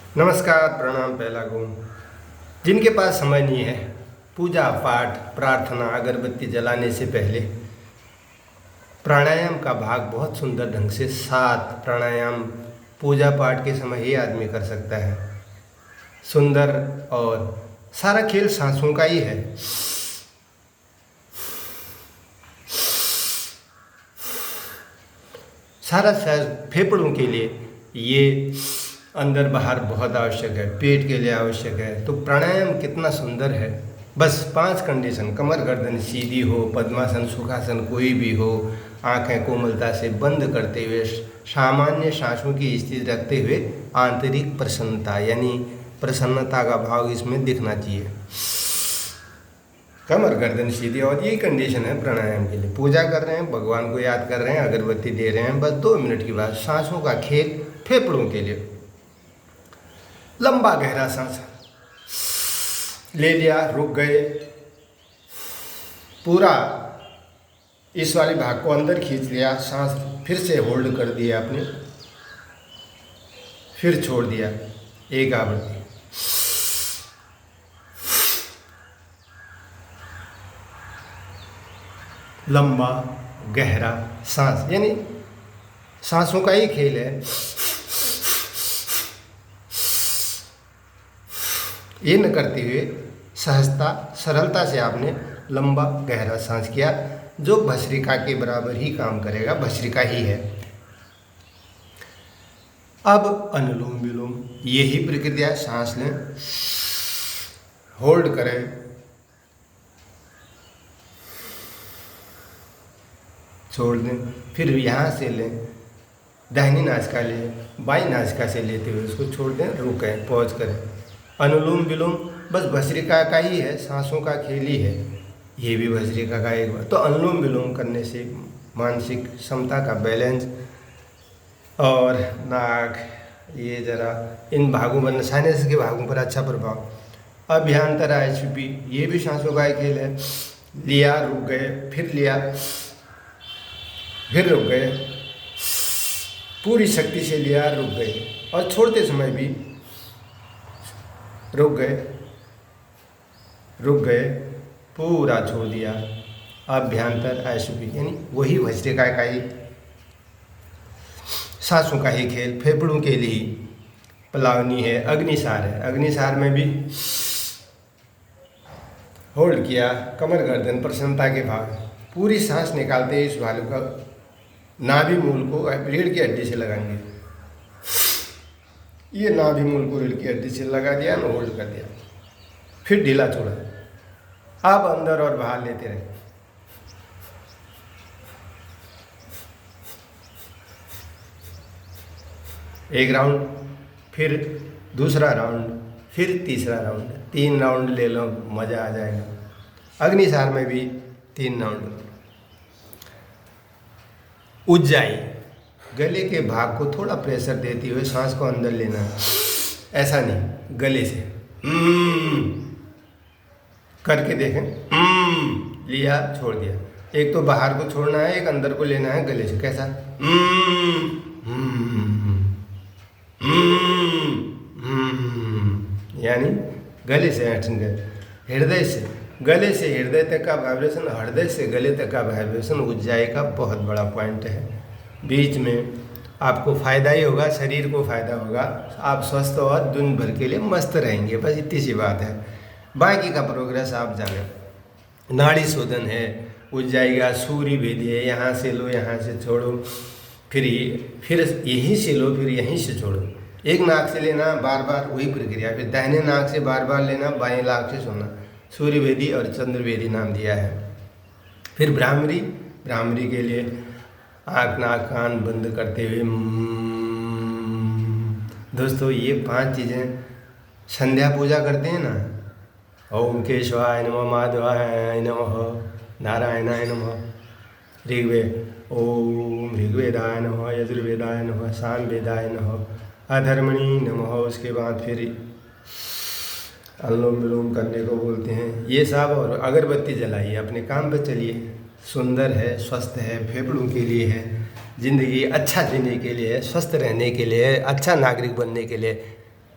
नमस्कार, प्रणाम। पहला गुण, जिनके पास समय नहीं है, पूजा पाठ प्रार्थना अगरबत्ती जलाने से पहले प्राणायाम का भाग बहुत सुंदर ढंग से 7 प्राणायाम पूजा पाठ के समय ही आदमी कर सकता है। सुंदर, और सारा खेल सांसों का ही है। सारा फेफड़ों के लिए ये अंदर बाहर बहुत आवश्यक है, पेट के लिए आवश्यक है। तो प्राणायाम कितना सुंदर है। बस 5 कंडीशन, कमर गर्दन सीधी हो, पद्मासन सुखासन कोई भी हो, आंखें कोमलता से बंद करते हुए सामान्य सांसों की स्थिति रखते हुए आंतरिक प्रसन्नता, यानी प्रसन्नता का भाव इसमें दिखना चाहिए। कमर गर्दन सीधी, और यही कंडीशन है प्राणायाम के लिए। पूजा कर रहे हैं, भगवान को याद कर रहे हैं, अगरबत्ती दे रहे हैं, बस 2 मिनट की बात। सांसों का खेल फेफड़ों के लिए। लंबा गहरा सांस ले लिया, रुक गए, पूरा इस वाले भाग को अंदर खींच लिया, सांस फिर से होल्ड कर दिया आपने, फिर छोड़ दिया। एक आवृत्ति। लंबा गहरा सांस, यानी सांसों का ही खेल है। ये न करते हुए सहजता सरलता से आपने लंबा गहरा सांस किया, जो भस्त्रिका के बराबर ही काम करेगा, भस्त्रिका ही है। अब अनुलोम विलोम, यही प्रक्रिया। सांस लें, होल्ड करें, छोड़ दें, फिर यहाँ से लें, दाहिनी नासिका लें, बाईं नासिका से लेते हुए उसको छोड़ दें, रुकें, पॉज करें। अनुलोम विलोम बस भस्त्रिका का ही है, सांसों का खेल ही है। ये भी भस्त्रिका का एक बार। तो अनुलोम विलोम करने से मानसिक क्षमता का बैलेंस, और नाक, ये जरा इन भागों पर, साइनस के भागों पर अच्छा प्रभाव। अभ्यंतर HPP, ये भी सांसों का एक खेल है। लिया, रुक गए, फिर लिया, फिर रुक गए, पूरी शक्ति से लिया, रुक गए, और छोड़ते समय भी रुक गए, रुक गए, पूरा छोड़ दिया। अभ्यंतर HPP, यानी वही भस्त्रिका का ही, सांसों का ही खेल, फेफड़ों के लिए। प्लावनी है, अग्निसार है। अग्निसार में भी होल्ड किया, कमर गर्दन प्रसन्नता के भाग, पूरी सांस निकालते ही इस भालू का नाभि मूल को रीढ़ की हड्डी से लगाएंगे। ये नाभि मूल को रीढ़ की हड्डी से लगा दिया ना, होल्ड कर दिया, फिर ढीला छोड़ा। आप अंदर और बाहर लेते रहे। एक राउंड, फिर दूसरा राउंड, फिर तीसरा राउंड, 3 राउंड ले लो, मज़ा आ जाएगा। अग्निसार में भी 3 राउंड। उज्जाई, गले के भाग को थोड़ा प्रेशर देते हुए सांस को अंदर लेना है, ऐसा नहीं, गले से करके देखें। लिया, छोड़ दिया। एक तो बाहर को छोड़ना है, एक अंदर को लेना है गले से। कैसा? यानी गले से एक्शन कर, हृदय से, गले से हृदय तक का वाइब्रेशन, हृदय से गले तक का वाइब्रेशन उज्जाई का बहुत बड़ा पॉइंट है। बीच में आपको फ़ायदा ही होगा, शरीर को फ़ायदा होगा, आप स्वस्थ और दिन भर के लिए मस्त रहेंगे। बस इतनी सी बात है, बाकी का प्रोग्रेस आप जाने। नाड़ी शोधन है, उज्जाई का सूर्य भेदी है। यहाँ से लो, यहाँ से छोड़ो, फिर यहीं से लो, फिर यहीं से छोड़ो। एक नाक से लेना, बार बार वही प्रक्रिया, फिर दाहिने नाक से बार बार लेना, बाएं नाक से छोड़ना। सूर्य भेदी और चंद्र भेदी नाम दिया है। फिर भ्रामरी, भ्रामरी के लिए आँख नाक कान बंद करते हुए दोस्तों ये 5 चीज़ें संध्या पूजा करते हैं ना। ओम केशवाय नमः, माधवाय नमः, नारायणाय नमः। ऋग्वेद ओम ऋग्वेदाय नमः, यजुर्वेदाय नमः, सामवेदाय नमः, अधर्मणि नमः। उसके बाद फिर अनुलोम विलोम करने को बोलते हैं। ये सब, और अगरबत्ती जलाइए, अपने काम पे चलिए। सुंदर है, स्वस्थ है, फेफड़ों के लिए है, ज़िंदगी अच्छा जीने के लिए है, स्वस्थ रहने के लिए है, अच्छा नागरिक बनने के लिए।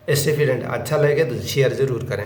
स्टेफिडेंट अच्छा लगे तो शेयर ज़रूर करें।